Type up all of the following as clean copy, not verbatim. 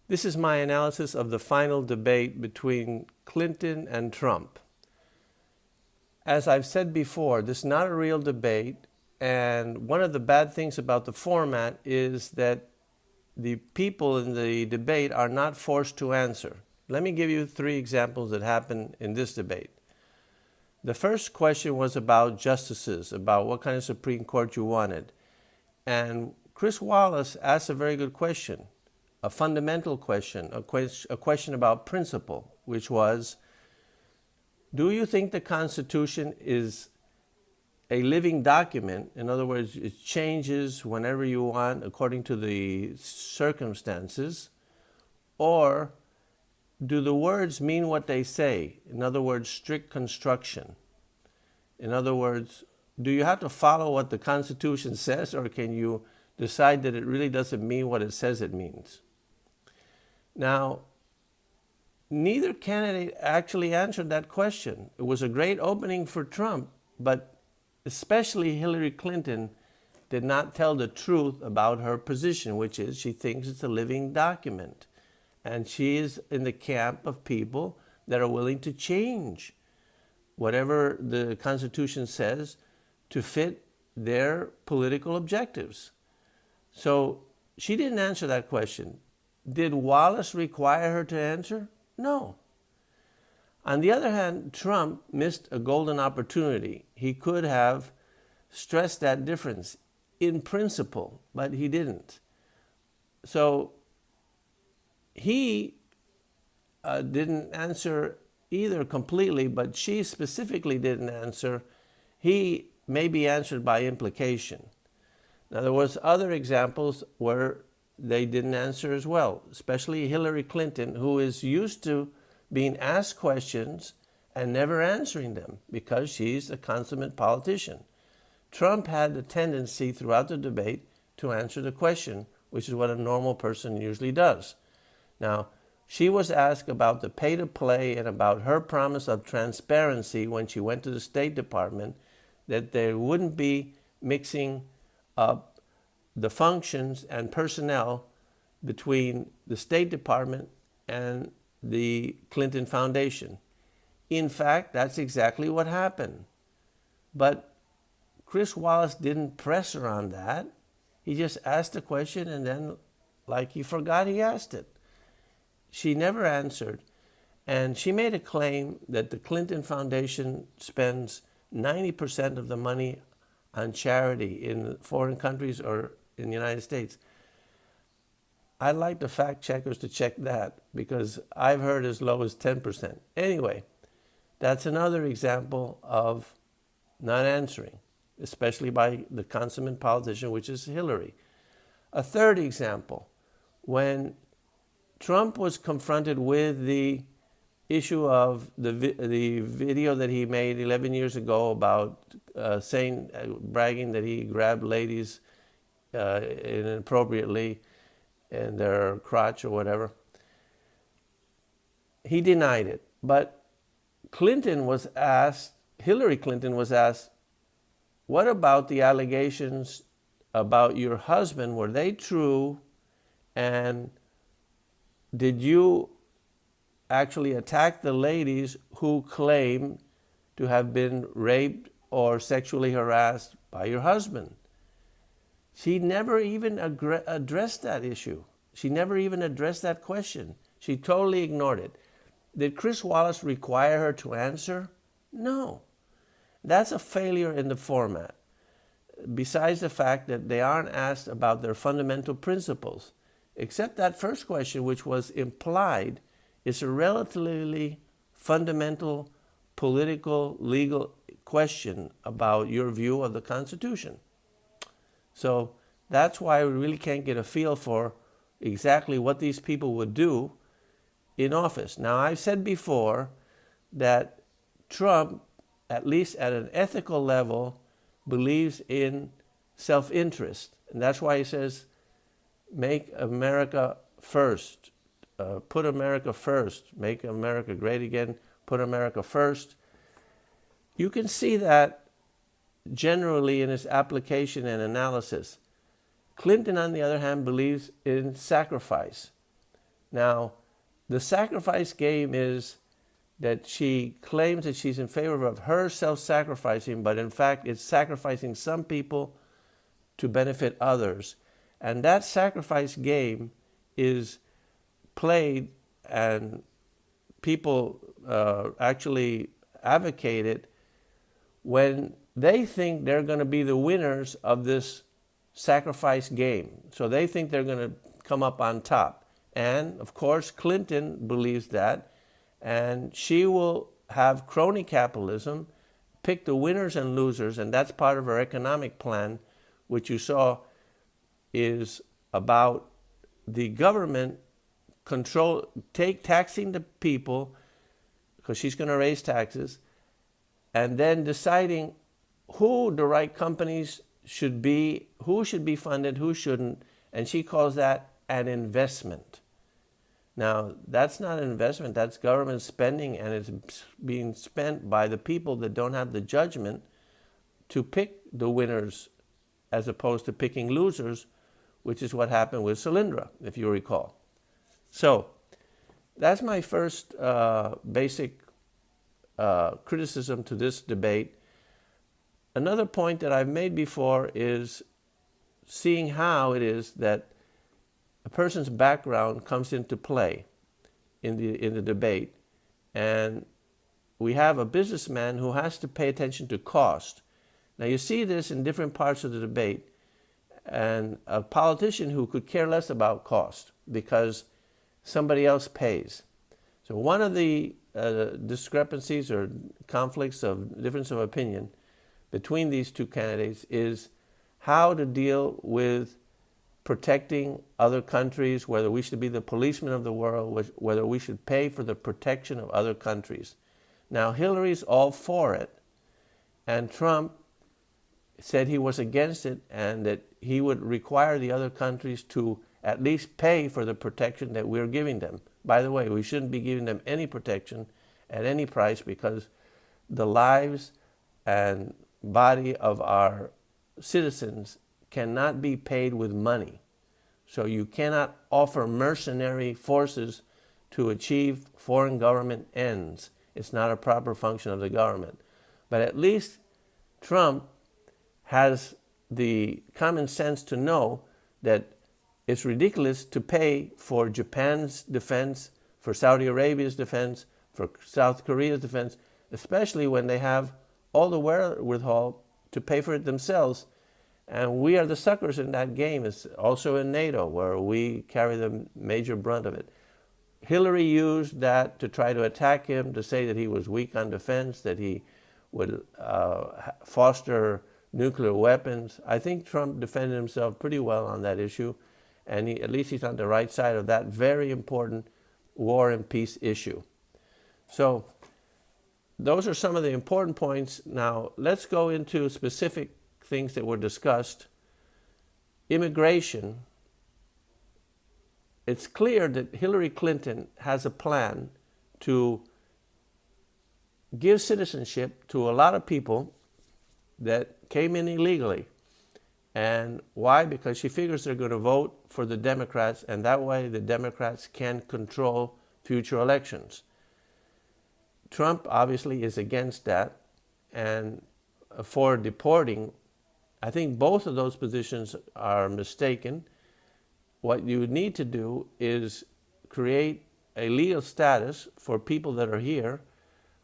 This is my analysis of the final debate between Clinton and Trump. As I've said before, this is not a real debate, and one of the bad things about the format is that the people in the debate are not forced to answer. Let me give you 3 examples that happened in this debate. The first question was about justices, about what kind of Supreme Court you wanted. And Chris Wallace asked a very good question, a fundamental question, a question about principle, which was, do you think the Constitution is a living document? In other words, it changes whenever you want according to the circumstances, or do the words mean what they say? In other words, strict construction. In other words, do you have to follow what the Constitution says, or can you decide that it really doesn't mean what it says it means? Now, neither candidate actually answered that question. It was a great opening for Trump, but especially Hillary Clinton did not tell the truth about her position, which is she thinks it's a living document. And she is in the camp of people that are willing to change whatever the Constitution says to fit their political objectives. So she didn't answer that question. Did Wallace require her to answer? No. On the other hand, Trump missed a golden opportunity. He could have stressed that difference in principle, but he didn't. So he didn't answer either completely, but she specifically didn't answer. He maybe answered by implication. Now, there was other examples where they didn't answer as well, especially Hillary Clinton, who is used to being asked questions and never answering them because she's a consummate politician. Trump had the tendency throughout the debate to answer the question, which is what a normal person usually does. Now, she was asked about the pay-to-play and about her promise of transparency when she went to the State Department, that there wouldn't be mixing up the functions and personnel between the State Department and the Clinton Foundation. In fact, that's exactly what happened. But Chris Wallace didn't press her on that. He just asked the question and then, like he forgot he asked it. She never answered. And she made a claim that the Clinton Foundation spends 90% of the money on charity in foreign countries or in the United States. I'd like the fact checkers to check that because I've heard as low as 10%. Anyway, that's another example of not answering, especially by the consummate politician, which is Hillary. A third example, when Trump was confronted with the issue of the video that he made 11 years ago about bragging that he grabbed ladies inappropriately in their crotch or whatever. He denied it. But Hillary Clinton was asked, what about the allegations about your husband? Were they true? And did you actually attack the ladies who claim to have been raped or sexually harassed by your husband? She never even addressed that issue. She never even addressed that question. She totally ignored it. Did Chris Wallace require her to answer? No. That's a failure in the format. Besides the fact that they aren't asked about their fundamental principles. Except that first question, which was implied, is a relatively fundamental political, legal question about your view of the Constitution. So that's why we really can't get a feel for exactly what these people would do in office. Now, I've said before that Trump, at least at an ethical level, believes in self-interest. And that's why he says, make America first, put America first, make America great again, put America first. You can see that generally in his application and analysis. Clinton, on the other hand, believes in sacrifice. Now, the sacrifice game is that she claims that she's in favor of her self-sacrificing, but in fact it's sacrificing some people to benefit others. And that sacrifice game is played, and people actually advocate it when they think they're going to be the winners of this sacrifice game. So they think they're going to come up on top. And of course, Clinton believes that, and she will have crony capitalism, pick the winners and losers, and that's part of her economic plan, which you saw is about the government taxing the people, because she's going to raise taxes, and then deciding who the right companies should be, who should be funded, who shouldn't, and she calls that an investment. Now, that's not an investment, that's government spending, and it's being spent by the people that don't have the judgment to pick the winners as opposed to picking losers, which is what happened with Solyndra, if you recall. So, that's my first basic criticism to this debate. Another point that I've made before is seeing how it is that a person's background comes into play in the debate. And we have a businessman who has to pay attention to cost. Now you see this in different parts of the debate, and a politician who could care less about cost because somebody else pays. So one of the discrepancies or conflicts of difference of opinion between these two candidates is how to deal with protecting other countries, whether we should be the policemen of the world, whether we should pay for the protection of other countries. Now, Hillary's all for it, and Trump said he was against it and that he would require the other countries to at least pay for the protection that we're giving them. By the way, we shouldn't be giving them any protection at any price, because the lives and body of our citizens cannot be paid with money. So you cannot offer mercenary forces to achieve foreign government ends. It's not a proper function of the government. But at least Trump has the common sense to know that it's ridiculous to pay for Japan's defense, for Saudi Arabia's defense, for South Korea's defense, especially when they have all the wherewithal to pay for it themselves. And we are the suckers in that game. It's also in NATO, where we carry the major brunt of it. Hillary used that to try to attack him, to say that he was weak on defense, that he would foster nuclear weapons. I think Trump defended himself pretty well on that issue, and at least he's on the right side of that very important war and peace issue. So those are some of the important points. Now let's go into specific things that were discussed. Immigration. It's clear that Hillary Clinton has a plan to give citizenship to a lot of people that came in illegally. And why? Because she figures they're going to vote for the Democrats, and that way the Democrats can control future elections. Trump obviously is against that, and for deporting, I think both of those positions are mistaken. What you need to do is create a legal status for people that are here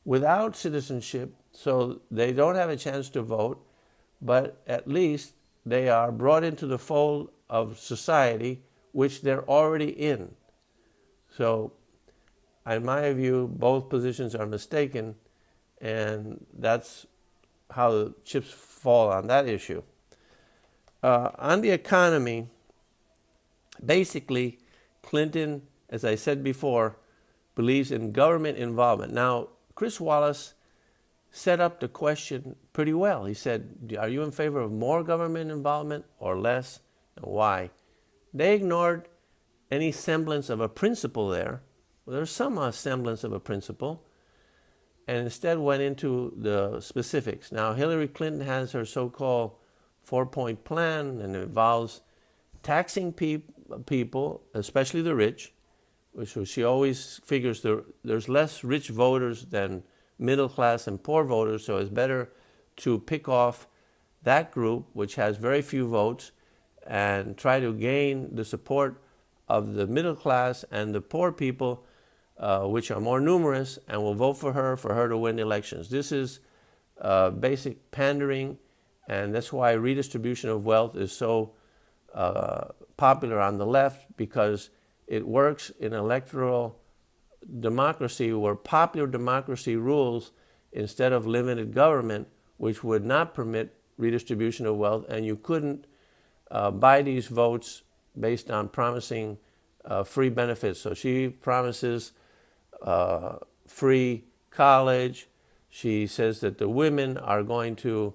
without citizenship, so they don't have a chance to vote, but at least they are brought into the fold of society, which they're already in. So, in my view, both positions are mistaken, and that's how the chips fall on that issue. On the economy, basically, Clinton, as I said before, believes in government involvement. Now, Chris Wallace set up the question pretty well. He said, are you in favor of more government involvement or less, and why? They ignored any semblance of a principle there. Well, there's some semblance of a principle, and instead went into the specifics. Now, Hillary Clinton has her so-called 4-point plan, and it involves taxing people, especially the rich, So she always figures there's less rich voters than middle class and poor voters, so it's better to pick off that group, which has very few votes, and try to gain the support of the middle class and the poor people, which are more numerous, and will vote for her to win the elections. This is basic pandering, and that's why redistribution of wealth is so popular on the left, because it works in electoral democracy where popular democracy rules instead of limited government, which would not permit redistribution of wealth, and you couldn't buy these votes based on promising free benefits. So she promises free college. She says that the women are going to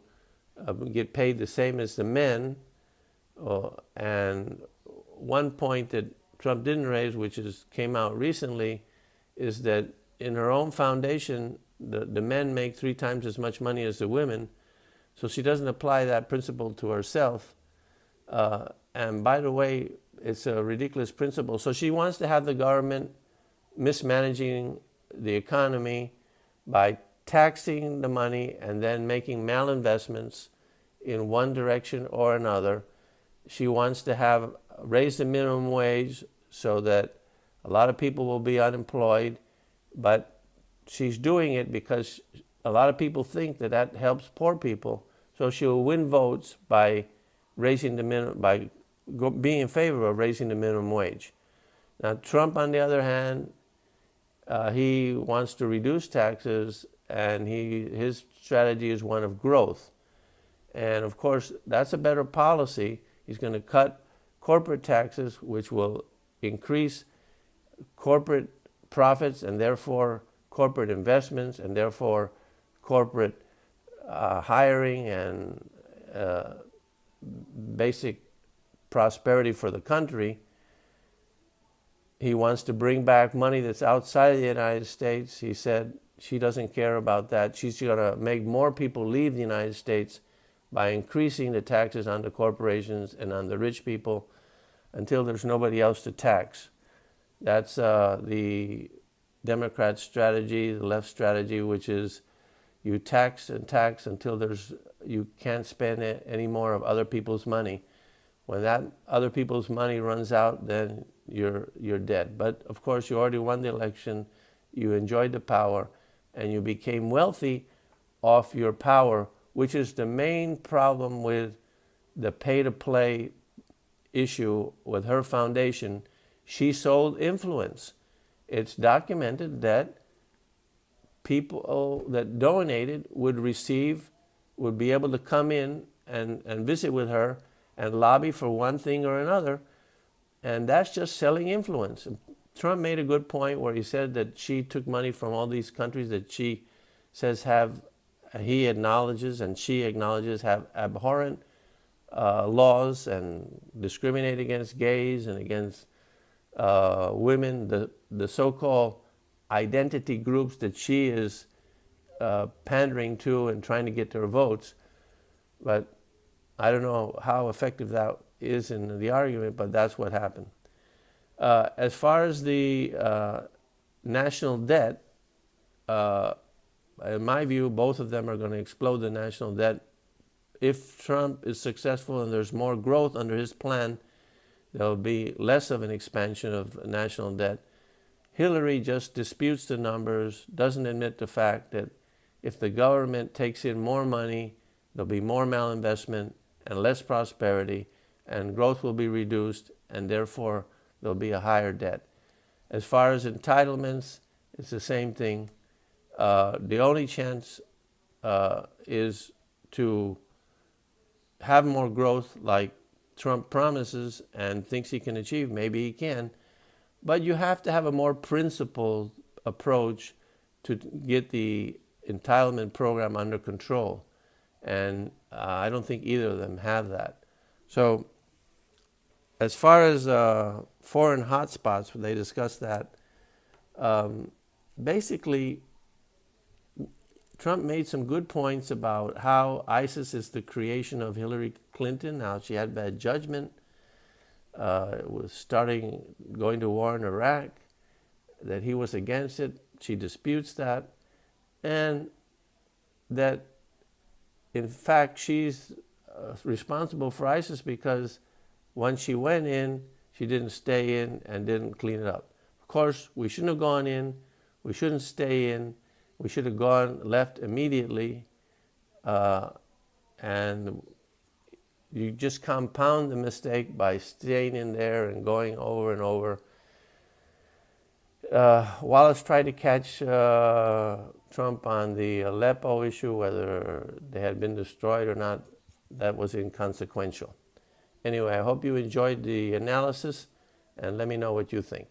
get paid the same as the men. And one point that Trump didn't raise, which came out recently, is that in her own foundation, the men make 3 times as much money as the women. So she doesn't apply that principle to herself. And by the way, it's a ridiculous principle. So she wants to have the government mismanaging the economy by taxing the money and then making malinvestments in one direction or another. She wants to raise the minimum wage so that a lot of people will be unemployed, but she's doing it because a lot of people think that helps poor people. So she'll win votes by raising being in favor of raising the minimum wage. Now, Trump, on the other hand, he wants to reduce taxes, and his strategy is one of growth. And of course, that's a better policy. He's going to cut corporate taxes, which will increase corporate profits and therefore corporate investments and therefore corporate hiring and basic prosperity for the country. He wants to bring back money that's outside of the United States. He said she doesn't care about that. She's going to make more people leave the United States by increasing the taxes on the corporations and on the rich people until there's nobody else to tax. That's the Democrat strategy, the left strategy, which is you tax and tax until you can't spend any more of other people's money. When that other people's money runs out, then you're dead. But of course, you already won the election, you enjoyed the power, and you became wealthy off your power, which is the main problem with the pay-to-play issue with her foundation. She sold influence. It's documented that people that donated would be able to come in and visit with her and lobby for one thing or another, and that's just selling influence. Trump made a good point where he said that she took money from all these countries that she says he acknowledges and she acknowledges have abhorrent laws and discriminate against gays and against women, the so-called identity groups that she is pandering to and trying to get their votes. But I don't know how effective that is in the argument, but that's what happened. As far as the national debt, in my view, both of them are going to explode the national debt. If Trump is successful and there's more growth under his plan, there'll be less of an expansion of national debt. Hillary just disputes the numbers, doesn't admit the fact that if the government takes in more money, there'll be more malinvestment and less prosperity, and growth will be reduced, and therefore there'll be a higher debt. As far as entitlements, it's the same thing. The only chance is to have more growth like Trump promises and thinks he can achieve. Maybe he can. But you have to have a more principled approach to get the entitlement program under control. And I don't think either of them have that. So as far as foreign hotspots, they discussed that. Basically, Trump made some good points about how ISIS is the creation of Hillary Clinton, how she had bad judgment, was going to war in Iraq, that he was against it. She disputes that. And that, in fact, she's responsible for ISIS because when she went in, she didn't stay in and didn't clean it up. Of course, we shouldn't have gone in. We shouldn't stay in. We should have left immediately. And you just compound the mistake by staying in there and going over and over. Wallace tried to catch Trump on the Aleppo issue, whether they had been destroyed or not. That was inconsequential. Anyway, I hope you enjoyed the analysis, and let me know what you think.